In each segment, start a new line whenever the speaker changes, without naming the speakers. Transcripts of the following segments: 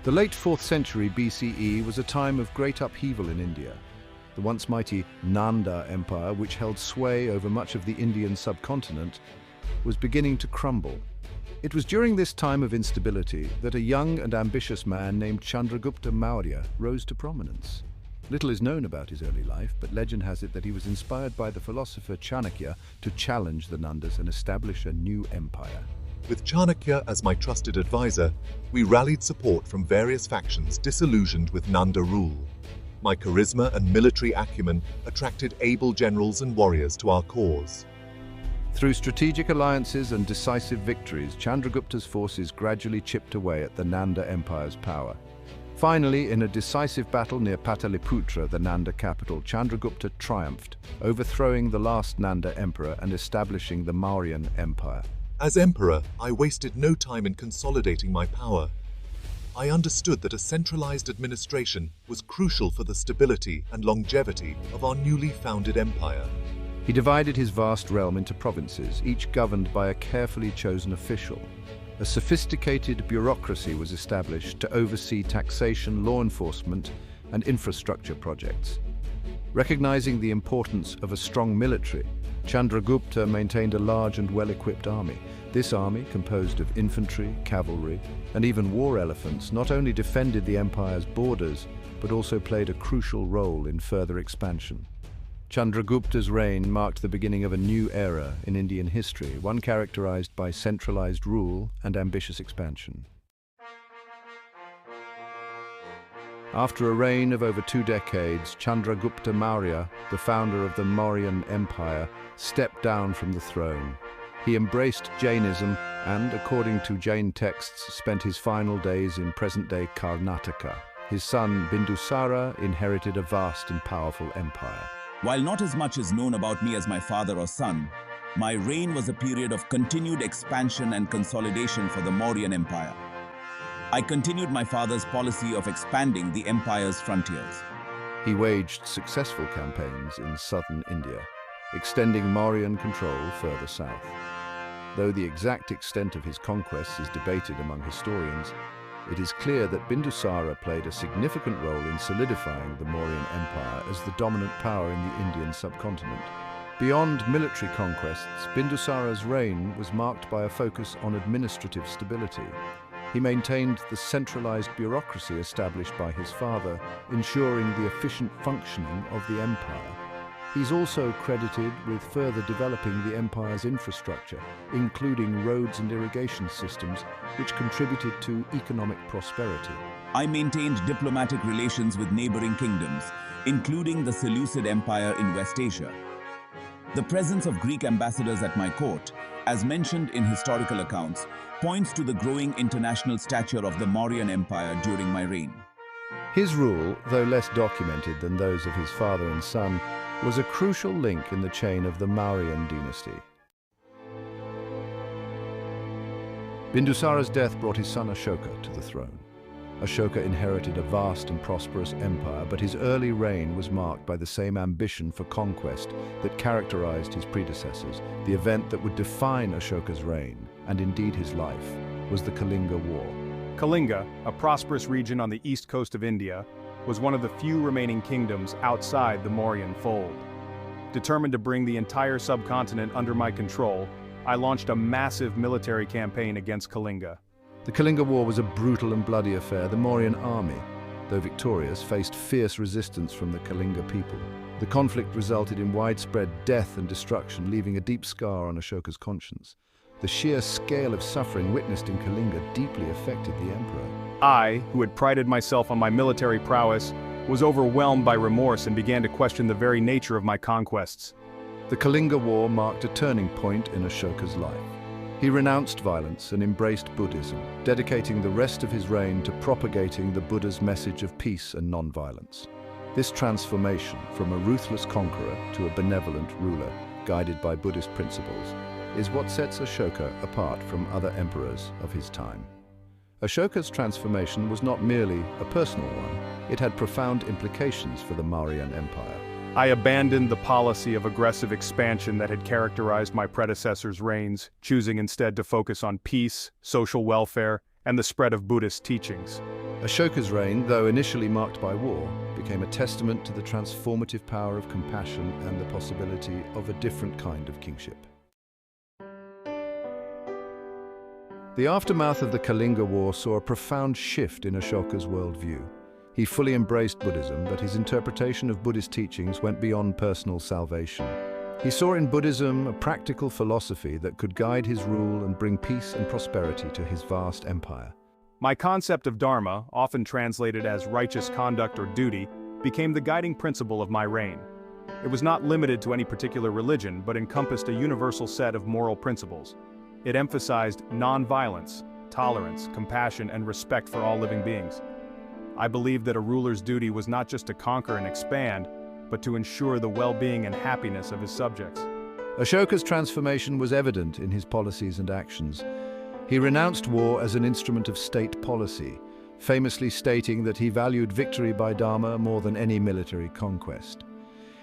The late 4th century BCE was a time of great upheaval in India. The once mighty Nanda Empire, which held sway over much of the Indian subcontinent, was beginning to crumble. It was during this time of instability that a young and ambitious man named Chandragupta Maurya rose to prominence. Little is known about his early life, but legend has it that he was inspired by the philosopher Chanakya to challenge the Nandas and establish a new empire.
With Chanakya as my trusted advisor, we rallied support from various factions disillusioned with Nanda rule. My charisma and military acumen attracted able generals and warriors to our cause.
Through strategic alliances and decisive victories, Chandragupta's forces gradually chipped away at the Nanda Empire's power. Finally, in a decisive battle near Pataliputra, the Nanda capital, Chandragupta triumphed, overthrowing the last Nanda emperor and establishing the Mauryan Empire.
As emperor, I wasted no time in consolidating my power. I understood that a centralized administration was crucial for the stability and longevity of our newly founded empire.
He divided his vast realm into provinces, each governed by a carefully chosen official. A sophisticated bureaucracy was established to oversee taxation, law enforcement, and infrastructure projects. Recognizing the importance of a strong military, Chandragupta maintained a large and well-equipped army. This army, composed of infantry, cavalry, and even war elephants, not only defended the empire's borders, but also played a crucial role in further expansion. Chandragupta's reign marked the beginning of a new era in Indian history, one characterized by centralized rule and ambitious expansion. After a reign of over 2 decades, Chandragupta Maurya, the founder of the Mauryan Empire, stepped down from the throne. He embraced Jainism and, according to Jain texts, spent his final days in present-day Karnataka. His son, Bindusara, inherited a vast and powerful empire.
While not as much is known about me as my father or son, my reign was a period of continued expansion and consolidation for the Mauryan Empire. I continued my father's policy of expanding the empire's frontiers.
He waged successful campaigns in southern India, extending Mauryan control further south. Though the exact extent of his conquests is debated among historians, it is clear that Bindusara played a significant role in solidifying the Mauryan Empire as the dominant power in the Indian subcontinent. Beyond military conquests, Bindusara's reign was marked by a focus on administrative stability. He maintained the centralized bureaucracy established by his father, ensuring the efficient functioning of the empire. He's also credited with further developing the empire's infrastructure, including roads and irrigation systems, which contributed to economic prosperity.
I maintained diplomatic relations with neighboring kingdoms, including the Seleucid Empire in West Asia. The presence of Greek ambassadors at my court, as mentioned in historical accounts, points to the growing international stature of the Mauryan Empire during my reign.
His rule, though less documented than those of his father and son, was a crucial link in the chain of the Mauryan dynasty. Bindusara's death brought his son Ashoka to the throne. Ashoka inherited a vast and prosperous empire, but his early reign was marked by the same ambition for conquest that characterized his predecessors. The event that would define Ashoka's reign, and indeed his life, was the Kalinga War.
Kalinga, a prosperous region on the east coast of India, was one of the few remaining kingdoms outside the Mauryan fold. Determined to bring the entire subcontinent under my control, I launched a massive military campaign against Kalinga.
The Kalinga War was a brutal and bloody affair. The Mauryan army, though victorious, faced fierce resistance from the Kalinga people. The conflict resulted in widespread death and destruction, leaving a deep scar on Ashoka's conscience. The sheer scale of suffering witnessed in Kalinga deeply affected the emperor.
I, who had prided myself on my military prowess, was overwhelmed by remorse and began to question the very nature of my conquests.
The Kalinga War marked a turning point in Ashoka's life. He renounced violence and embraced Buddhism, dedicating the rest of his reign to propagating the Buddha's message of peace and non-violence. This transformation from a ruthless conqueror to a benevolent ruler, guided by Buddhist principles, is what sets Ashoka apart from other emperors of his time. Ashoka's transformation was not merely a personal one, it had profound implications for the Mauryan Empire.
I abandoned the policy of aggressive expansion that had characterized my predecessors' reigns, choosing instead to focus on peace, social welfare, and the spread of Buddhist teachings.
Ashoka's reign, though initially marked by war, became a testament to the transformative power of compassion and the possibility of a different kind of kingship. The aftermath of the Kalinga War saw a profound shift in Ashoka's worldview. He fully embraced Buddhism, but his interpretation of Buddhist teachings went beyond personal salvation. He saw in Buddhism a practical philosophy that could guide his rule and bring peace and prosperity to his vast empire.
My concept of Dharma, often translated as righteous conduct or duty, became the guiding principle of my reign. It was not limited to any particular religion, but encompassed a universal set of moral principles. It emphasized non-violence, tolerance, compassion, and respect for all living beings. I believed that a ruler's duty was not just to conquer and expand, but to ensure the well-being and happiness of his subjects.
Ashoka's transformation was evident in his policies and actions. He renounced war as an instrument of state policy, famously stating that he valued victory by Dharma more than any military conquest.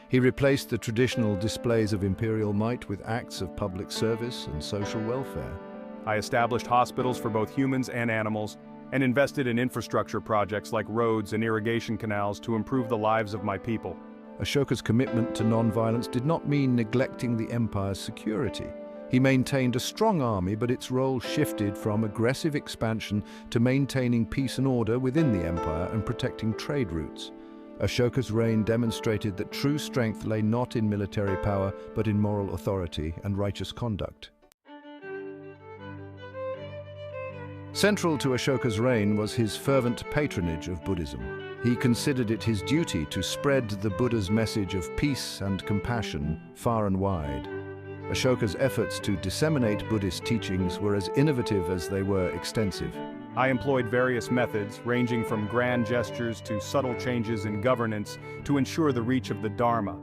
He replaced the traditional displays of imperial might with acts of public service and social welfare.
I established hospitals for both humans and animals, and invested in infrastructure projects like roads and irrigation canals to improve the lives of my people.
Ashoka's commitment to non-violence did not mean neglecting the empire's security. He maintained a strong army, but its role shifted from aggressive expansion to maintaining peace and order within the empire and protecting trade routes. Ashoka's reign demonstrated that true strength lay not in military power, but in moral authority and righteous conduct. Central to Ashoka's reign was his fervent patronage of Buddhism. He considered it his duty to spread the Buddha's message of peace and compassion far and wide. Ashoka's efforts to disseminate Buddhist teachings were as innovative as they were extensive.
I employed various methods, ranging from grand gestures to subtle changes in governance, to ensure the reach of the Dharma.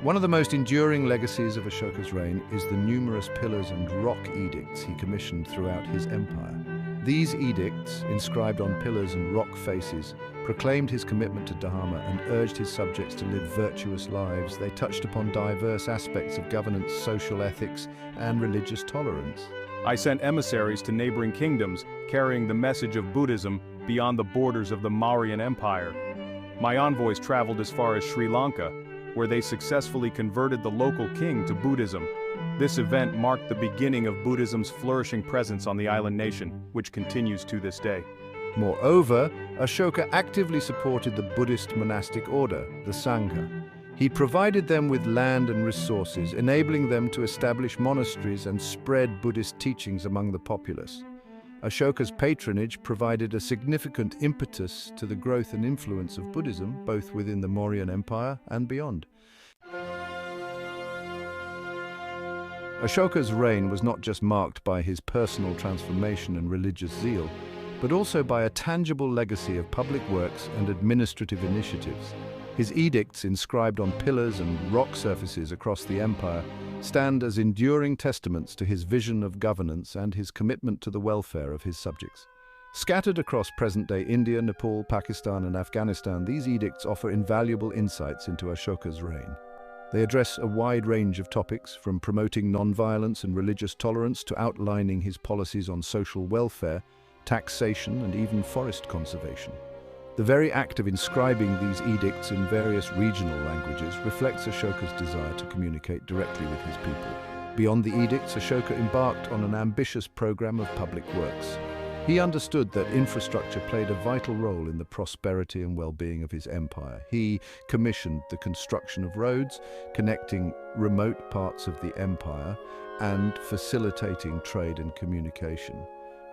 One of the most enduring legacies of Ashoka's reign is the numerous pillars and rock edicts he commissioned throughout his empire. These edicts, inscribed on pillars and rock faces, proclaimed his commitment to Dharma and urged his subjects to live virtuous lives. They touched upon diverse aspects of governance, social ethics, and religious tolerance.
I sent emissaries to neighboring kingdoms, carrying the message of Buddhism beyond the borders of the Mauryan Empire. My envoys traveled as far as Sri Lanka, where they successfully converted the local king to Buddhism. This event marked the beginning of Buddhism's flourishing presence on the island nation, which continues to this day.
Moreover, Ashoka actively supported the Buddhist monastic order, the Sangha. He provided them with land and resources, enabling them to establish monasteries and spread Buddhist teachings among the populace. Ashoka's patronage provided a significant impetus to the growth and influence of Buddhism, both within the Mauryan Empire and beyond. Ashoka's reign was not just marked by his personal transformation and religious zeal, but also by a tangible legacy of public works and administrative initiatives. His edicts, inscribed on pillars and rock surfaces across the empire, stand as enduring testaments to his vision of governance and his commitment to the welfare of his subjects. Scattered across present-day India, Nepal, Pakistan, and Afghanistan, these edicts offer invaluable insights into Ashoka's reign. They address a wide range of topics, from promoting non-violence and religious tolerance to outlining his policies on social welfare, taxation, and even forest conservation. The very act of inscribing these edicts in various regional languages reflects Ashoka's desire to communicate directly with his people. Beyond the edicts, Ashoka embarked on an ambitious program of public works. He understood that infrastructure played a vital role in the prosperity and well-being of his empire. He commissioned the construction of roads, connecting remote parts of the empire and facilitating trade and communication.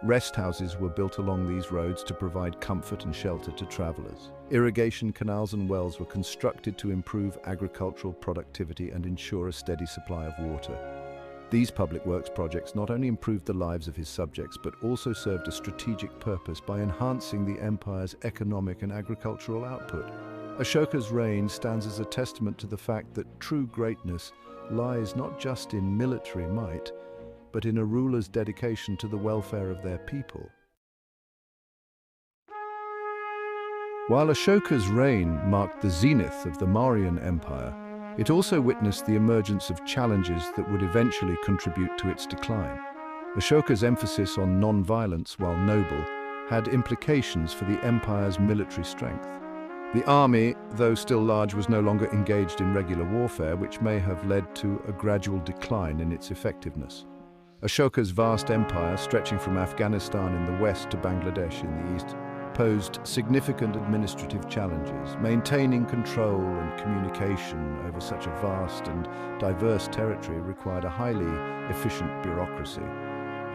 Rest houses were built along these roads to provide comfort and shelter to travelers. Irrigation canals and wells were constructed to improve agricultural productivity and ensure a steady supply of water. These public works projects not only improved the lives of his subjects, but also served a strategic purpose by enhancing the empire's economic and agricultural output. Ashoka's reign stands as a testament to the fact that true greatness lies not just in military might, but in a ruler's dedication to the welfare of their people. While Ashoka's reign marked the zenith of the Mauryan Empire, it also witnessed the emergence of challenges that would eventually contribute to its decline. Ashoka's emphasis on non-violence, while noble, had implications for the empire's military strength. The army, though still large, was no longer engaged in regular warfare, which may have led to a gradual decline in its effectiveness. Ashoka's vast empire, stretching from Afghanistan in the west to Bangladesh in the east, posed significant administrative challenges. Maintaining control and communication over such a vast and diverse territory required a highly efficient bureaucracy,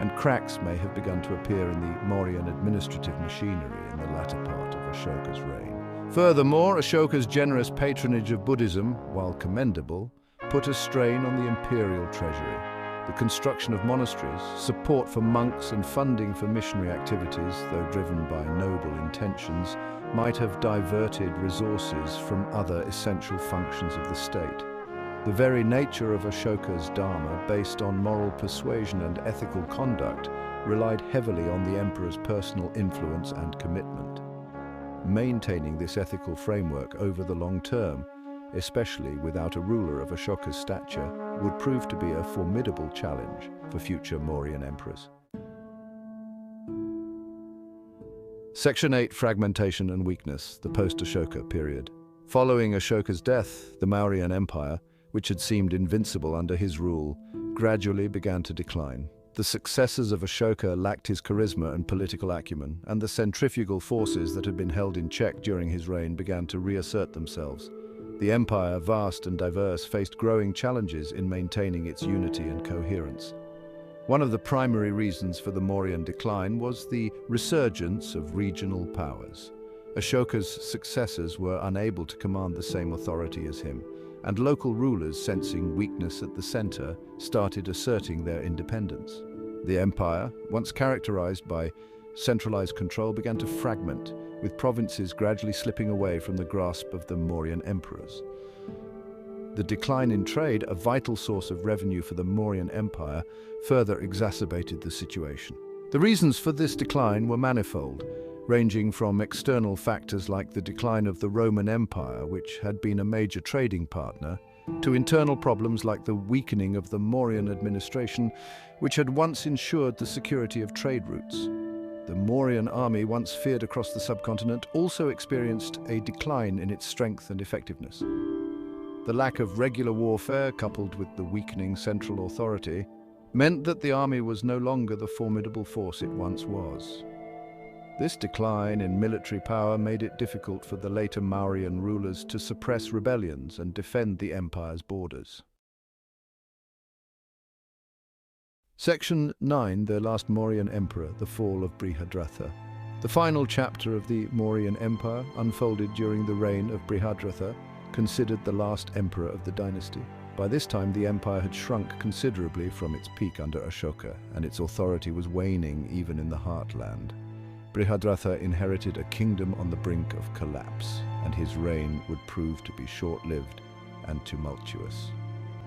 and cracks may have begun to appear in the Mauryan administrative machinery in the latter part of Ashoka's reign. Furthermore, Ashoka's generous patronage of Buddhism, while commendable, put a strain on the imperial treasury. The construction of monasteries, support for monks and funding for missionary activities, though driven by noble intentions, might have diverted resources from other essential functions of the state. The very nature of Ashoka's Dharma, based on moral persuasion and ethical conduct, relied heavily on the emperor's personal influence and commitment. Maintaining this ethical framework over the long term, especially without a ruler of Ashoka's stature, would prove to be a formidable challenge for future Mauryan emperors. Section 8. Fragmentation and Weakness, the post-Ashoka period. Following Ashoka's death, the Mauryan Empire, which had seemed invincible under his rule, gradually began to decline. The successors of Ashoka lacked his charisma and political acumen, and the centrifugal forces that had been held in check during his reign began to reassert themselves. The empire, vast and diverse, faced growing challenges in maintaining its unity and coherence. One of the primary reasons for the Mauryan decline was the resurgence of regional powers. Ashoka's successors were unable to command the same authority as him, and local rulers, sensing weakness at the center, started asserting their independence. The empire, once characterized by centralized control, began to fragment, with provinces gradually slipping away from the grasp of the Mauryan emperors. The decline in trade, a vital source of revenue for the Mauryan Empire, further exacerbated the situation. The reasons for this decline were manifold, ranging from external factors like the decline of the Roman Empire, which had been a major trading partner, to internal problems like the weakening of the Mauryan administration, which had once ensured the security of trade routes. The Mauryan army, once feared across the subcontinent, also experienced a decline in its strength and effectiveness. The lack of regular warfare, coupled with the weakening central authority, meant that the army was no longer the formidable force it once was. This decline in military power made it difficult for the later Mauryan rulers to suppress rebellions and defend the empire's borders. Section 9. The last Mauryan emperor, the fall of Brihadratha. The final chapter of the Mauryan Empire, unfolded during the reign of Brihadratha, considered the last emperor of the dynasty. By this time, the empire had shrunk considerably from its peak under Ashoka, and its authority was waning even in the heartland. Brihadratha inherited a kingdom on the brink of collapse, and his reign would prove to be short-lived and tumultuous.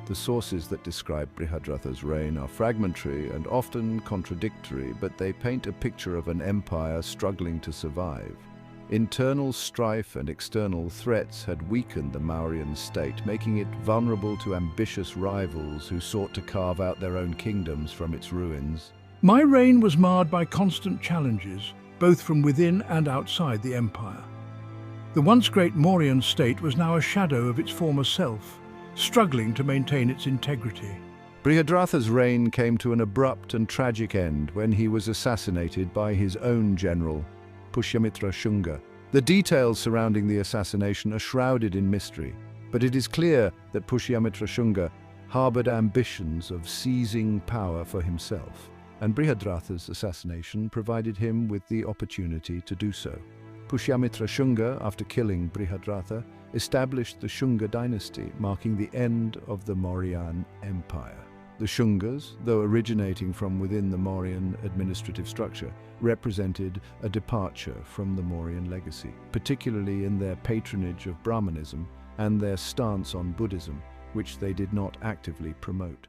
The sources that describe Brihadratha's reign are fragmentary and often contradictory, but they paint a picture of an empire struggling to survive. Internal strife and external threats had weakened the Mauryan state, making it vulnerable to ambitious rivals who sought to carve out their own kingdoms from its ruins.
My reign was marred by constant challenges, both from within and outside the empire. The once great Mauryan state was now a shadow of its former self, struggling to maintain its integrity.
Brihadratha's reign came to an abrupt and tragic end when he was assassinated by his own general, Pushyamitra Shunga. The details surrounding the assassination are shrouded in mystery, but it is clear that Pushyamitra Shunga harbored ambitions of seizing power for himself, and Brihadratha's assassination provided him with the opportunity to do so. Pushyamitra Shunga, after killing Brihadratha, established the Shunga dynasty, marking the end of the Mauryan Empire. The Shungas, though originating from within the Mauryan administrative structure, represented a departure from the Mauryan legacy, particularly in their patronage of Brahmanism and their stance on Buddhism, which they did not actively promote.